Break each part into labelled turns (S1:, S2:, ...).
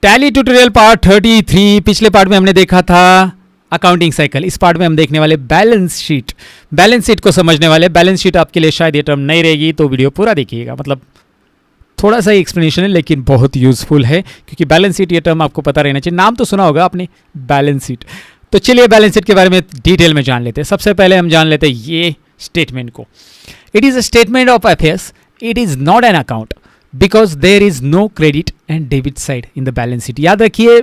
S1: Tally tutorial part 33। पिछले part में हमने देखा था अकाउंटिंग साइकिल। इस पार्ट में हम देखने वाले बैलेंस शीट। बैलेंस शीट को समझने वाले। बैलेंस शीट आपके लिए शायद ये टर्म नहीं रहेगी, तो वीडियो पूरा देखिएगा। मतलब थोड़ा सा एक्सप्लेनेशन है लेकिन बहुत यूजफुल है, क्योंकि बैलेंस शीट ये टर्म आपको पता रहना चाहिए। नाम तो सुना होगा आपने, बैलेंस शीट। तो चलिए बैलेंस शीट के बारे में डिटेल में जान लेते हैं। सबसे पहले हम जान लेते हैं ये स्टेटमेंट को। It is a statement of affairs, it is not an account because there is no credit and debit side in the balance sheet. याद रखिए,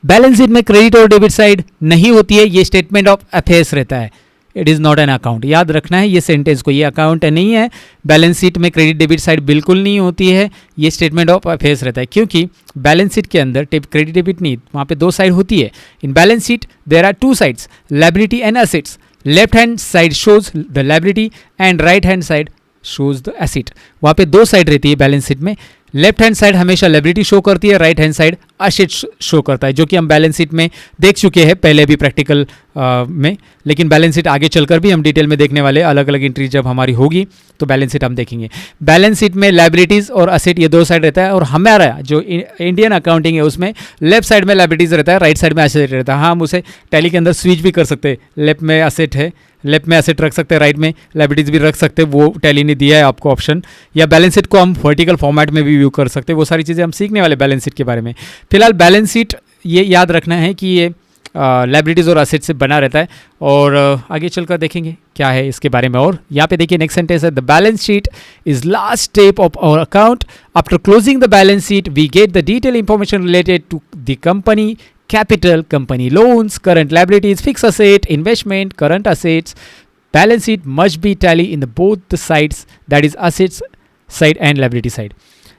S1: बैलेंस शीट में क्रेडिट और डेबिट साइड नहीं होती है, ये स्टेटमेंट ऑफ अफेयर्स रहता है। It is not an account. याद रखना है ये सेंटेंस को, ये अकाउंट नहीं है। बैलेंस शीट में क्रेडिट डेबिट साइड बिल्कुल नहीं होती है, ये स्टेटमेंट ऑफ अफेयर्स रहता है। क्योंकि बैलेंस शीट के अंदर क्रेडिट डेबिट नहीं, वहाँ पे दो साइड होती है। In balance sheet there are two sides, liability and assets. Left hand side shows the liability and right hand side shows the asset. वहाँ पे दो साइड रहती है बैलेंस शीट में। लेफ्ट हैंड साइड हमेशा लायबिलिटी शो करती है, right hand side asset show करता है, जो कि हम बैलेंस शीट में देख चुके हैं पहले भी प्रैक्टिकल में। लेकिन बैलेंस शीट आगे चलकर भी हम डिटेल में देखने वाले। अलग अलग एंट्री जब हमारी होगी तो बैलेंस शीट हम देखेंगे। बैलेंस शीट में लायबिलिटीज और असेट ये दो साइड रहता है, और हमारा जो इंडियन अकाउंटिंग है उसमें लेफ्ट साइड में लायबिलिटीज रहता है, राइट साइड में असेट रहता है। हाँ, हम उसे टैली के अंदर स्विच भी कर सकते हैं। लेफ्ट में असेट है, लेफ्ट में एसेट रख सकते हैं, राइट में लायबिलिटीज भी रख सकते हैं। वो टैली ने दिया है आपको ऑप्शन। या बैलेंस शीट को हम वर्टिकल फॉर्मेट में भी व्यू कर सकते हैं। वो सारी चीज़ें हम सीखने वाले बैलेंस शीट के बारे में। फिलहाल बैलेंस शीट ये याद रखना है कि ये लायबिलिटीज और असेट से बना रहता है, और आगे चलकर देखेंगे क्या है इसके बारे में। और यहाँ पे देखिए नेक्स्ट सेंटेंस है, the balance sheet is last step of our account. After closing the balance sheet we get the detail information related to the company capital, company loans, current liabilities, fixed asset, investment, current assets. Balance sheet must be tally in the both the sides, that is assets side and liability side.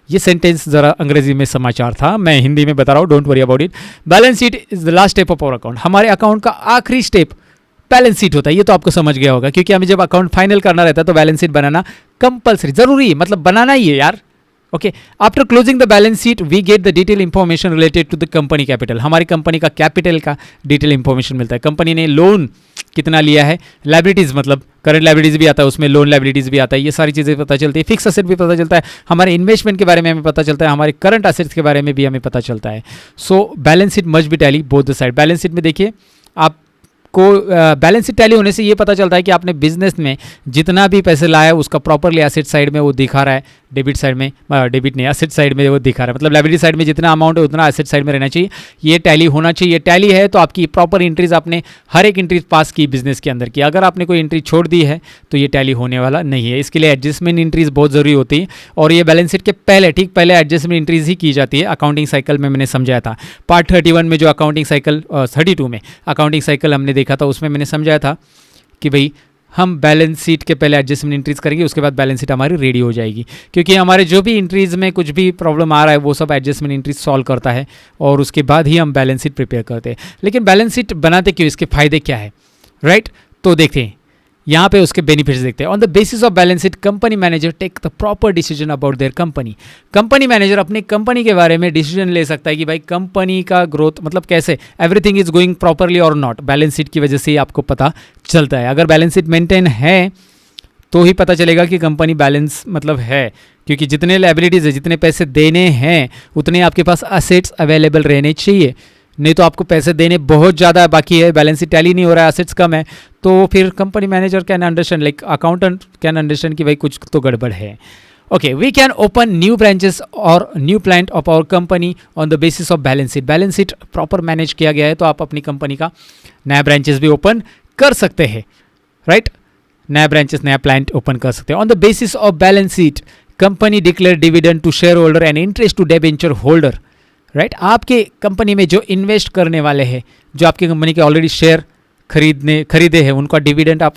S1: ये sentence जरा अंग्रेजी में समाचार था, मैं हिंदी में बता रहा हूँ, don't worry about it. Balance sheet is the last step of our account. हमारे अकाउंट का आखिरी स्टेप बैलेंस शीट होता है। ये तो आपको समझ गया होगा, क्योंकि हमें जब अकाउंट फाइनल करना रहता है तो बैलेंस शीट बनाना कंपलसरी, जरूरी है, मतलब बनाना ही है यार। Okay, after closing the balance sheet we get the detail information related to the company capital. हमारी कंपनी का कैपिटल का डिटेल इंफॉर्मेशन मिलता है। कंपनी ने लोन कितना लिया है, लायबिलिटीज मतलब करंट लायबिलिटीज भी आता है उसमें, लोन लायबिलिटीज भी आता है, ये सारी चीज़ें पता चलती है। फिक्स असेट भी पता चलता है, हमारे इन्वेस्टमेंट के बारे में हमें पता चलता है, हमारे करंट असेट्स के बारे में भी हमें पता चलता है। So balance sheet must be tally both the side. Balance sheet में देखिए आप को बैलेंस शीट टैली होने से ये पता चलता है कि आपने बिजनेस में जितना भी पैसे लाया है उसका प्रॉपरली एसेट साइड में वो दिखा रहा है, डेबिट साइड में, डेबिट नहीं एसेट साइड में वो दिखा रहा है। मतलब लायबिलिटी साइड में जितना अमाउंट है उतना एसेट साइड में रहना चाहिए। ये टैली होना चाहिए। टैली है तो आपकी प्रॉपर एंट्रीज आपने हर एक एंट्रीज पास की बिजनेस के अंदर की। अगर आपने कोई एंट्री छोड़ दी है तो ये टैली होने वाला नहीं है। इसके लिए एडजस्टमेंट एंट्रीज बहुत ज़रूरी होती है, और ये बैलेंस शीट के पहले, ठीक पहले एडजस्टमेंट एंट्रीज ही की जाती है। अकाउंटिंग साइकिल में मैंने समझाया था, पार्ट 31 में जो अकाउंटिंग साइकिल 32 में अकाउंटिंग साइकिल हमने देखा था, उसमें मैंने समझाया था कि भाई हम बैलेंस शीट के पहले एडजस्टमेंट एंट्रीज करेंगे, उसके बाद बैलेंस शीट हमारी रेडी हो जाएगी। क्योंकि हमारे जो भी एंट्रीज में कुछ भी प्रॉब्लम आ रहा है वो सब एडजस्टमेंट एंट्रीज सॉल्व करता है, और उसके बाद ही हम बैलेंस शीट प्रिपेयर करते हैं। लेकिन बैलेंस शीट बनाते क्यों, इसके फायदे क्या है, राइट? तो देखते हैं यहाँ पे उसके बेनिफिट्स देखते हैं। On the basis of balance sheet company manager take the proper decision about their company. Company manager अपनी कंपनी के बारे में डिसीजन ले सकता है कि भाई कंपनी का ग्रोथ मतलब कैसे, एवरीथिंग इज गोइंग प्रॉपरली और नॉट। बैलेंस शीट की वजह से ही आपको पता चलता है। अगर बैलेंस शीट मेंटेन है तो ही पता चलेगा कि कंपनी बैलेंस मतलब है, क्योंकि जितने लायबिलिटीज़ है, जितने पैसे देने हैं उतने आपके पास असेट्स अवेलेबल रहने चाहिए। नहीं तो आपको पैसे देने बहुत ज़्यादा बाकी है, बैलेंस शीट टैली नहीं हो रहा है, असेट्स कम है, तो फिर company manager can understand, like accountant can understand कि भाई कुछ तो गड़बड़ है। Okay, we can open new branches और new plant of our company on the basis of balance sheet. Balance sheet proper manage किया गया है तो आप अपनी कंपनी का नया ब्रांचेस भी ओपन कर सकते हैं, राइट? नया ब्रांचेस, नया प्लांट ओपन कर सकते हैं। On the basis of balance sheet company declare dividend to share holder and interest to debenture holder, right? आपके कंपनी में जो इन्वेस्ट करने वाले हैं, जो आपकी कंपनी के ऑलरेडी शेयर खरीदे हैं, उनका डिविडेंड आप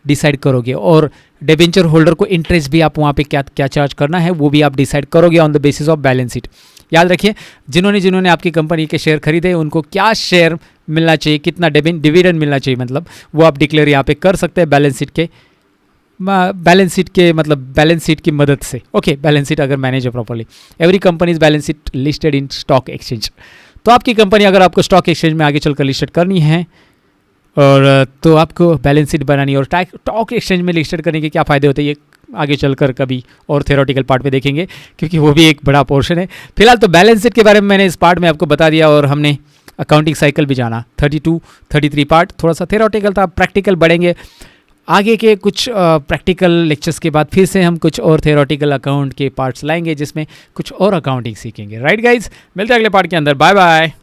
S1: डिसाइड करोगे, और डिबेंचर होल्डर को इंटरेस्ट भी आप वहाँ पे क्या चार्ज करना है वो भी आप डिसाइड करोगे on the basis of balance sheet. याद रखिए, जिन्होंने आपकी कंपनी के शेयर खरीदे उनको क्या शेयर मिलना चाहिए, कितना डिविडेंड मिलना चाहिए, मतलब वो आप डिक्लेयर यहाँ पे कर सकते हैं बैलेंस शीट की मदद से। ओके, बैलेंस शीट अगर मैनेज है properly. Every company is balance sheet listed in stock exchange. तो आपकी कंपनी अगर आपको स्टॉक एक्सचेंज में आगे चलकर लिस्टेड करनी है, और तो आपको बैलेंस शीट बनानी है। और स्टॉक एक्सचेंज में लिस्टेड करने के क्या फ़ायदे होते हैं, ये आगे चलकर कभी और थ्योरेटिकल पार्ट में देखेंगे, क्योंकि वो भी एक बड़ा पोर्शन है। फिलहाल तो बैलेंस शीट के बारे में मैंने इस पार्ट में आपको बता दिया, और हमने अकाउंटिंग साइकिल भी जाना। 32 33 पार्ट थोड़ा सा थ्योरेटिकल था, प्रैक्टिकल बढ़ेंगे आगे के कुछ प्रैक्टिकल लेक्चर्स के बाद। फिर से हम कुछ और थ्योरेटिकल अकाउंट के पार्ट्स लाएंगे जिसमें कुछ और अकाउंटिंग सीखेंगे। राइट गाइज, मिलते हैं अगले पार्ट के अंदर। Bye bye.